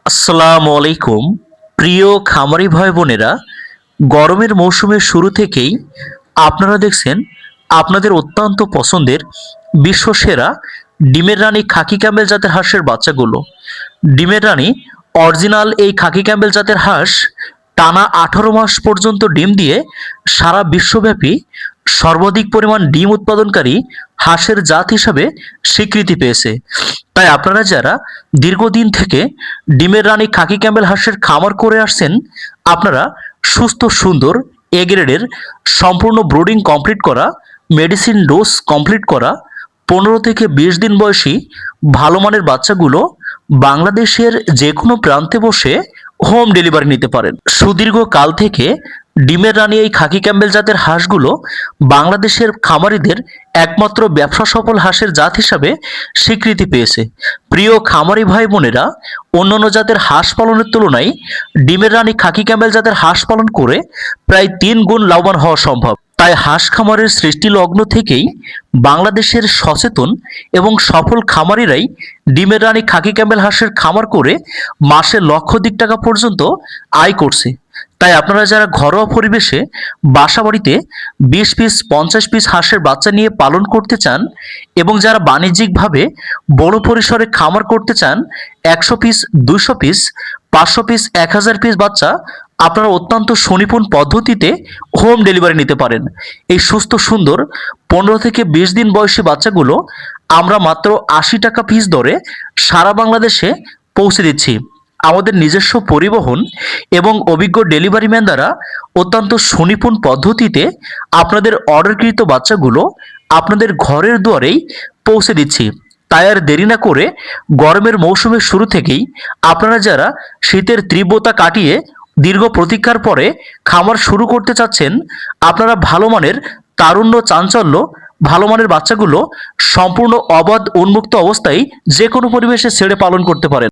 আসসালামু আলাইকুম। প্রিয় খামারি ভাই বোনেরা, গরমের মৌসুমের শুরু থেকেই আপনারা দেখছেন আপনাদের অত্যন্ত পছন্দের বিশ্বসেরা ডিমের রানী খাকি ক্যাম্বেল জাতের হাঁসের বাচ্চাগুলো। ডিমের রানী অরিজিনাল এই খাকি ক্যাম্বেল জাতের হাঁস টানা 18 মাস পর্যন্ত ডিম দিয়ে সারা বিশ্বব্যাপী সর্বাধিক পরিমাণ ডিম উৎপাদনকারী হাঁসের জাত হিসাবে স্বীকৃতি পেয়েছে। তাই আপনারা যারা দীর্ঘদিন থেকে ডিমের রানী খাকি ক্যাম্বেল হাঁসের খামার করে আসছেন, আপনারা সুস্থ সুন্দর এ গ্রেডের সম্পূর্ণ ব্রুডিং কমপ্লিট করা, মেডিসিন ডোজ কমপ্লিট করা 15 থেকে 20 দিন বয়সী ভালো মানের বাচ্চাগুলো বাংলাদেশের যে কোনো প্রান্তে বসে হোম ডেলিভারি নিতে পারেন। সুদীর্ঘ কাল থেকে ডিমের রানী এই খাকি ক্যাম্বেল জাতের হাঁসগুলো বাংলাদেশের খামারিদের একমাত্র ব্যবসা সফল হাঁসের জাত হিসাবে স্বীকৃতি পেয়েছে। প্রিয় খামারি ভাই বোনেরা, অন্যান্য জাতের হাঁস পালনের তুলনায় ডিমের রানী খাকি ক্যাম্বেল জাতের হাঁস পালন করে প্রায় 3 গুণ লাভবান হওয়া সম্ভব। তাই হাঁস খামারের সৃষ্টি লগ্ন থেকেই বাংলাদেশের সচেতন এবং সফল খামারিরাই ডিমের রানী খাকি ক্যাম্বেল হাঁসের খামার করে মাসে লক্ষাধিক টাকা পর্যন্ত আয় করছে। তাই আপনারা যারা ঘরোয়া পরিবেশে বাসা বাড়িতে 20 পিস 50 পিস হাঁসের বাচ্চা নিয়ে পালন করতে চান এবং যারা বাণিজ্যিকভাবে বড় পরিসরে খামার করতে চান, 100 পিস 200 পিস 500 পিস 1000 পিস বাচ্চা আপনারা অত্যন্ত সুনিপুণ পদ্ধতিতে হোম ডেলিভারি নিতে পারেন। এই সুস্থ সুন্দর 15 থেকে 20 দিন বয়সী বাচ্চাগুলো আমরা মাত্র 80 টাকা পিস দরে সারা বাংলাদেশে পৌঁছে দিচ্ছি। আমাদের নিজস্ব পরিবহন এবং অভিজ্ঞ ডেলিভারি ম্যান দ্বারা অত্যন্ত সুনিপুণ পদ্ধতিতে আপনাদের অর্ডারকৃত বাচ্চাগুলো আপনাদের ঘরের দুয়ারেই পৌঁছে দিচ্ছি। তাই আর দেরি না করে গরমের মৌসুমের শুরু থেকেই আপনারা যারা শীতের তীব্রতা কাটিয়ে দীর্ঘ প্রতীক্ষার পরে খামার শুরু করতে চাচ্ছেন, আপনারা ভালো মানের তারুণ্য চাঞ্চল্য ভালো মানের বাচ্চাগুলো সম্পূর্ণ অবাধ উন্মুক্ত অবস্থায় যে কোনো পরিবেশে ছেড়ে পালন করতে পারেন।